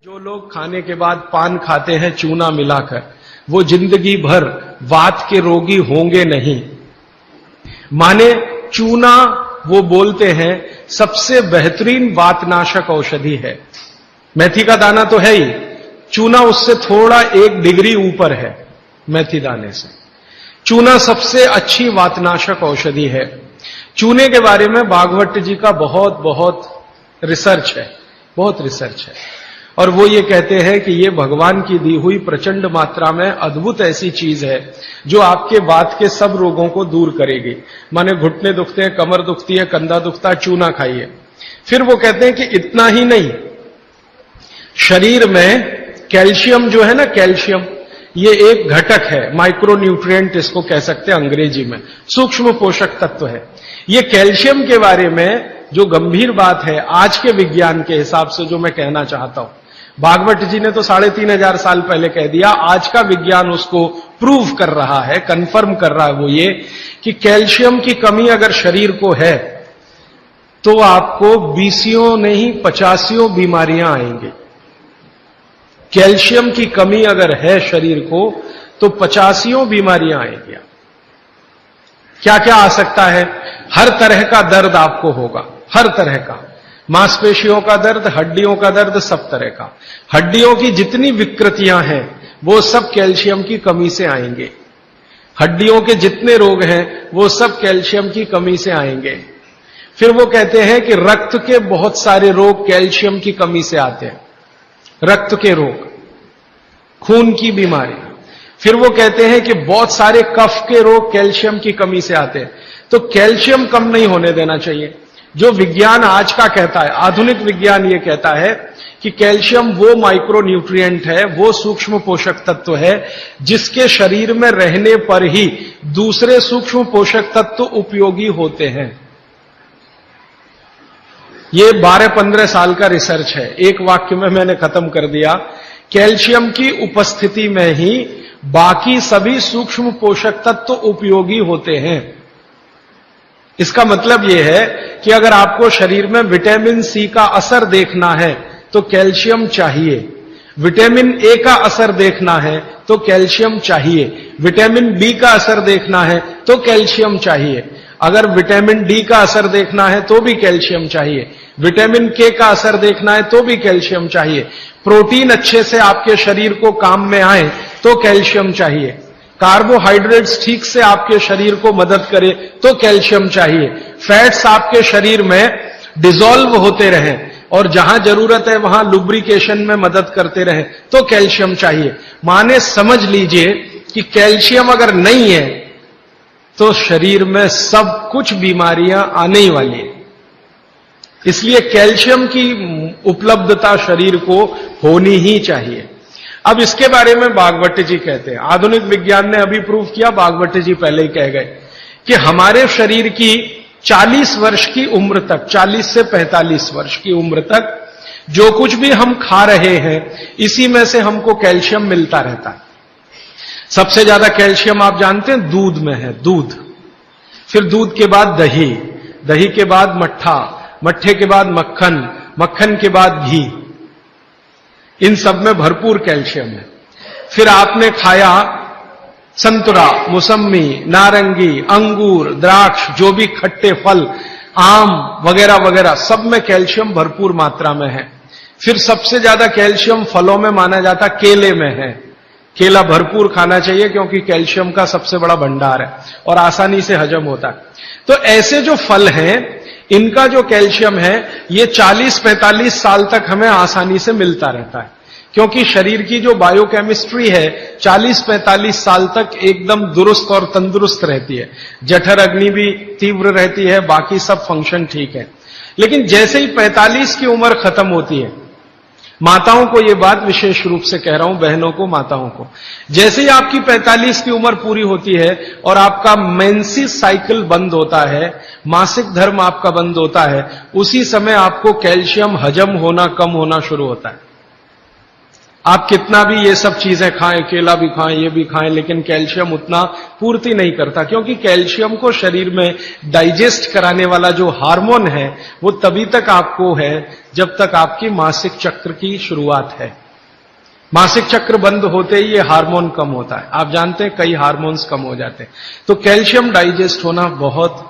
जो लोग खाने के बाद पान खाते हैं चूना मिलाकर, वो जिंदगी भर वात के रोगी होंगे नहीं। माने चूना वो बोलते हैं सबसे बेहतरीन वातनाशक औषधि है। मेथी का दाना तो है ही, चूना उससे थोड़ा 1 डिग्री ऊपर है। मेथी दाने से चूना सबसे अच्छी वातनाशक औषधि है। चूने के बारे में भागवत जी का बहुत रिसर्च है, बहुत रिसर्च है, और वो ये कहते हैं कि ये भगवान की दी हुई प्रचंड मात्रा में अद्भुत ऐसी चीज है जो आपके वात के सब रोगों को दूर करेगी। माने घुटने दुखते हैं, कमर दुखती है, कंधा दुखता है, चूना खाइए। फिर वो कहते हैं कि इतना ही नहीं, शरीर में कैल्शियम जो है ना, कैल्शियम ये एक घटक है, माइक्रो न्यूट्रिएंट इसको कह सकते हैं अंग्रेजी में, सूक्ष्म पोषक तत्व है। ये कैल्शियम के बारे में जो गंभीर बात है आज के विज्ञान के हिसाब से, जो मैं कहना चाहता हूं, भागवत जी ने तो 3500 साल पहले कह दिया, आज का विज्ञान उसको प्रूव कर रहा है, कंफर्म कर रहा है। वो ये कि कैल्शियम की कमी अगर शरीर को है तो आपको 20 नहीं 50 बीमारियां आएंगी। कैल्शियम की कमी अगर है शरीर को तो 50 बीमारियां आएंगी। क्या क्या आ सकता है? हर तरह का दर्द आपको होगा, हर तरह का, मांसपेशियों का दर्द, हड्डियों का दर्द, सब तरह का। हड्डियों की जितनी विकृतियां हैं वो सब कैल्शियम की कमी से आएंगे। हड्डियों के जितने रोग हैं वो सब कैल्शियम की कमी से आएंगे। फिर वो कहते हैं कि रक्त के बहुत सारे रोग कैल्शियम की कमी से आते हैं, रक्त के रोग, खून की बीमारी। फिर वो कहते हैं कि बहुत सारे कफ के रोग कैल्शियम की कमी से आते हैं। तो कैल्शियम कम नहीं होने देना चाहिए। जो विज्ञान आज का कहता है, आधुनिक विज्ञान ये कहता है कि कैल्शियम वो माइक्रो न्यूट्रिएंट है, वो सूक्ष्म पोषक तत्व है जिसके शरीर में रहने पर ही दूसरे सूक्ष्म पोषक तत्व उपयोगी होते हैं। ये 12-15 साल का रिसर्च है, एक वाक्य में मैंने खत्म कर दिया। कैल्शियम की उपस्थिति में ही बाकी सभी सूक्ष्म पोषक तत्व उपयोगी होते हैं। इसका मतलब यह है कि अगर आपको शरीर में विटामिन सी का असर देखना है तो कैल्शियम चाहिए, विटामिन ए का असर देखना है तो कैल्शियम चाहिए, विटामिन बी का असर देखना है तो कैल्शियम चाहिए, अगर विटामिन डी का असर देखना है तो भी कैल्शियम चाहिए, विटामिन के का असर देखना है तो भी कैल्शियम चाहिए, प्रोटीन अच्छे से आपके शरीर को काम में आए तो कैल्शियम चाहिए, कार्बोहाइड्रेट्स ठीक से आपके शरीर को मदद करे तो कैल्शियम चाहिए, फैट्स आपके शरीर में डिसॉल्व होते रहें और जहां जरूरत है वहां लुब्रिकेशन में मदद करते रहें तो कैल्शियम चाहिए। माने समझ लीजिए कि कैल्शियम अगर नहीं है तो शरीर में सब कुछ बीमारियां आने ही वाली है। इसलिए कैल्शियम की उपलब्धता शरीर को होनी ही चाहिए। अब इसके बारे में भागवत जी कहते हैं, आधुनिक विज्ञान ने अभी प्रूव किया, भागवत जी पहले ही कह गए कि हमारे शरीर की 40 वर्ष की उम्र तक, 40 से 45 वर्ष की उम्र तक जो कुछ भी हम खा रहे हैं इसी में से हमको कैल्शियम मिलता रहता है। सबसे ज्यादा कैल्शियम आप जानते हैं दूध में है, दूध, फिर दूध के बाद दही, दही के बाद मट्ठा, मट्ठे के बाद मक्खन, मक्खन के बाद घी, इन सब में भरपूर कैल्शियम है। फिर आपने खाया संतरा, मौसम्मी, नारंगी, अंगूर, द्राक्ष, जो भी खट्टे फल, आम वगैरह वगैरह, सब में कैल्शियम भरपूर मात्रा में है। फिर सबसे ज्यादा कैल्शियम फलों में माना जाता केले में है। केला भरपूर खाना चाहिए क्योंकि कैल्शियम का सबसे बड़ा भंडार है और आसानी से हजम होता है। तो ऐसे जो फल हैं इनका जो कैल्शियम है ये 40-45 साल तक हमें आसानी से मिलता रहता है, क्योंकि शरीर की जो बायोकेमिस्ट्री है 40-45 साल तक एकदम दुरुस्त और तंदुरुस्त रहती है। जठर अग्नि भी तीव्र रहती है, बाकी सब फंक्शन ठीक है। लेकिन जैसे ही 45 की उम्र खत्म होती है, माताओं को यह बात विशेष रूप से कह रहा हूं, बहनों को, माताओं को, जैसे ही आपकी 45 की उम्र पूरी होती है और आपका मेंसिस साइकिल बंद होता है, मासिक धर्म आपका बंद होता है, उसी समय आपको कैल्शियम हजम होना कम होना शुरू होता है। आप कितना भी ये सब चीजें खाएं, केला भी खाएं, ये भी खाएं, लेकिन कैल्शियम उतना पूर्ति नहीं करता, क्योंकि कैल्शियम को शरीर में डाइजेस्ट कराने वाला जो हार्मोन है वो तभी तक आपको है जब तक आपकी मासिक चक्र की शुरुआत है। मासिक चक्र बंद होते ही ये हार्मोन कम होता है। आप जानते हैं कई हार्मोन्स कम हो जाते हैं, तो कैल्शियम डाइजेस्ट होना बहुत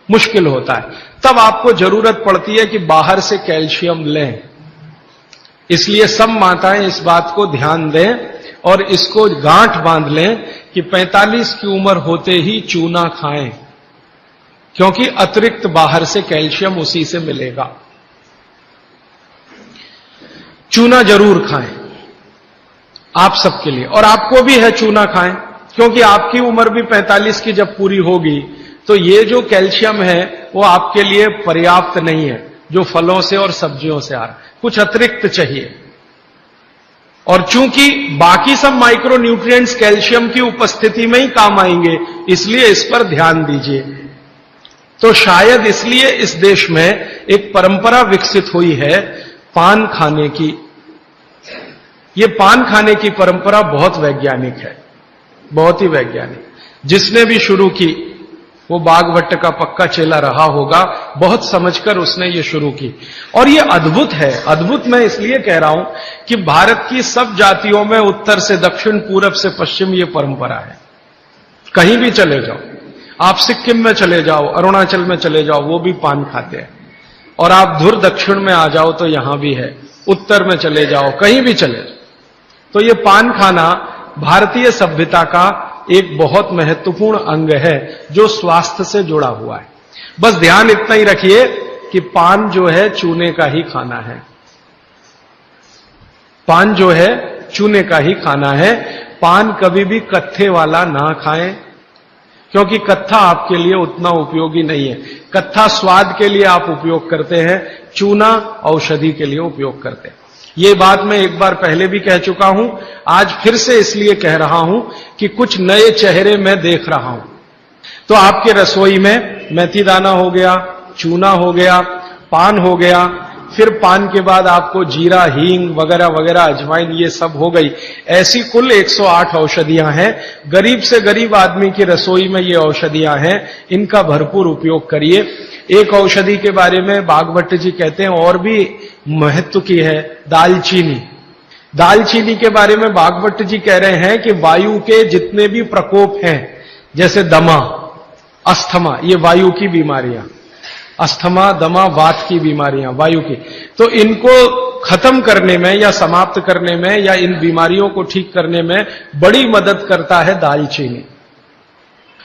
मुश्किल होता है। तब आपको जरूरत पड़ती है कि बाहर से कैल्शियम लें। इसलिए सब माताएं इस बात को ध्यान दें और इसको गांठ बांध लें कि 45 की उम्र होते ही चूना खाएं, क्योंकि अतिरिक्त बाहर से कैल्शियम उसी से मिलेगा। चूना जरूर खाएं आप सबके लिए, और आपको भी है चूना खाएं, क्योंकि आपकी उम्र भी 45 की जब पूरी होगी तो ये जो कैल्शियम है वो आपके लिए पर्याप्त नहीं है जो फलों से और सब्जियों से आ रहा है, कुछ अतिरिक्त चाहिए। और चूंकि बाकी सब माइक्रो न्यूट्रिएंट्स कैल्शियम की उपस्थिति में ही काम आएंगे, इसलिए इस पर ध्यान दीजिए। तो शायद इसलिए इस देश में एक परंपरा विकसित हुई है पान खाने की। ये पान खाने की परंपरा बहुत वैज्ञानिक है, बहुत ही वैज्ञानिक। जिसने भी शुरू की वो बागभट्ट का पक्का चेला रहा होगा, बहुत समझकर उसने ये शुरू की। और ये अद्भुत है। अद्भुत मैं इसलिए कह रहा हूं कि भारत की सब जातियों में उत्तर से दक्षिण, पूरब से पश्चिम ये परंपरा है। कहीं भी चले जाओ, आप सिक्किम में चले जाओ, अरुणाचल में चले जाओ, वो भी पान खाते हैं। और आप धुर दक्षिण में आ जाओ तो यहां भी है, उत्तर में चले जाओ, कहीं भी चले जाओ। तो ये पान खाना भारतीय सभ्यता का एक बहुत महत्वपूर्ण अंग है जो स्वास्थ्य से जुड़ा हुआ है। बस ध्यान इतना ही रखिए कि पान जो है चूने का ही खाना है। पान जो है चूने का ही खाना है। पान कभी भी कत्थे वाला ना खाएं, क्योंकि कत्था आपके लिए उतना उपयोगी नहीं है। कत्था स्वाद के लिए आप उपयोग करते हैं, चूना औषधि के लिए उपयोग करते हैं। ये बात मैं एक बार पहले भी कह चुका हूं, आज फिर से इसलिए कह रहा हूं कि कुछ नए चेहरे मैं देख रहा हूं। तो आपके रसोई में मेथी दाना हो गया, चूना हो गया, पान हो गया, फिर पान के बाद आपको जीरा, हींग वगैरह वगैरह, अजवाइन, ये सब हो गई। ऐसी कुल 108 औषधियां हैं। गरीब से गरीब आदमी की रसोई में ये औषधियां हैं, इनका भरपूर उपयोग करिए। एक औषधि के बारे में बागभट्ट जी कहते हैं और भी महत्व की है, दालचीनी। दालचीनी के बारे में बागभट्ट जी कह रहे हैं कि वायु के जितने भी प्रकोप हैं, जैसे दमा, अस्थमा, ये वायु की बीमारियां, अस्थमा, दमा, वात की बीमारियां वायु की, तो इनको खत्म करने में या समाप्त करने में या इन बीमारियों को ठीक करने में बड़ी मदद करता है दालचीनी।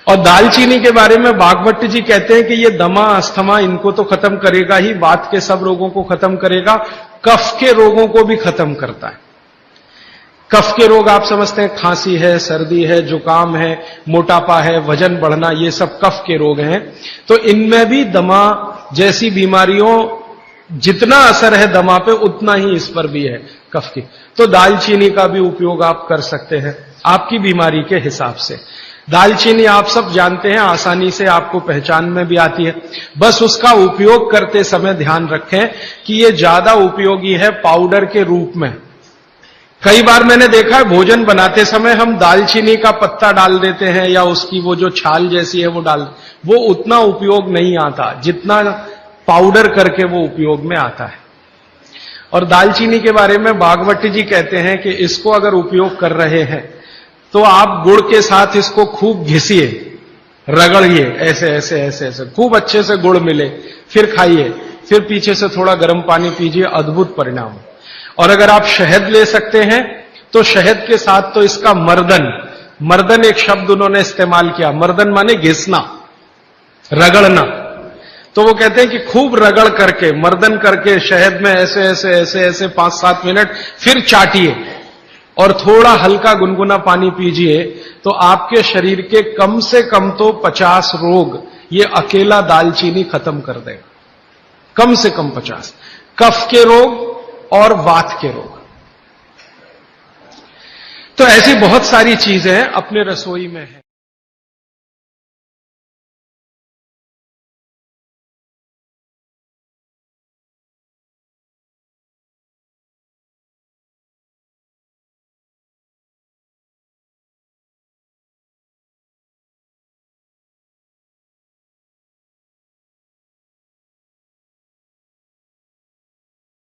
और दालचीनी के बारे में बागभट्ट जी कहते हैं कि ये दमा, अस्थमा, इनको तो खत्म करेगा ही, वात के सब रोगों को खत्म करेगा, कफ के रोगों को भी खत्म करता है। कफ के रोग आप समझते हैं, खांसी है, सर्दी है, जुकाम है, मोटापा है, वजन बढ़ना, ये सब कफ के रोग हैं। तो इनमें भी दमा जैसी बीमारियों जितना असर है दमा पे, उतना ही इस पर भी है, कफ की। तो दालचीनी का भी उपयोग आप कर सकते हैं आपकी बीमारी के हिसाब से। दालचीनी आप सब जानते हैं, आसानी से आपको पहचान में भी आती है। बस उसका उपयोग करते समय ध्यान रखें कि ये ज्यादा उपयोगी है पाउडर के रूप में। कई बार मैंने देखा है भोजन बनाते समय हम दालचीनी का पत्ता डाल देते हैं या उसकी वो जो छाल जैसी है वो डाल, वो उतना उपयोग नहीं आता जितना पाउडर करके वो उपयोग में आता है। और दालचीनी के बारे में बागभट्ट जी कहते हैं कि इसको अगर उपयोग कर रहे हैं तो आप गुड़ के साथ इसको खूब घिसिए, रगड़िए, ऐसे ऐसे ऐसे ऐसे खूब अच्छे से गुड़ मिले, फिर खाइए, फिर पीछे से थोड़ा गर्म पानी पीजिए, अद्भुत परिणाम। और अगर आप शहद ले सकते हैं तो शहद के साथ तो इसका मर्दन, मर्दन एक शब्द उन्होंने इस्तेमाल किया, मर्दन माने घिसना, रगड़ना। तो वो कहते हैं कि खूब रगड़ करके, मर्दन करके शहद में ऐसे ऐसे ऐसे ऐसे 5-7 मिनट, फिर चाटिए और थोड़ा हल्का गुनगुना पानी पीजिए, तो आपके शरीर के कम से कम तो 50 रोग ये अकेला दालचीनी खत्म कर देगा, कम से कम 50। कफ के रोग और वात के रोग। तो ऐसी बहुत सारी चीजें अपने रसोई में है।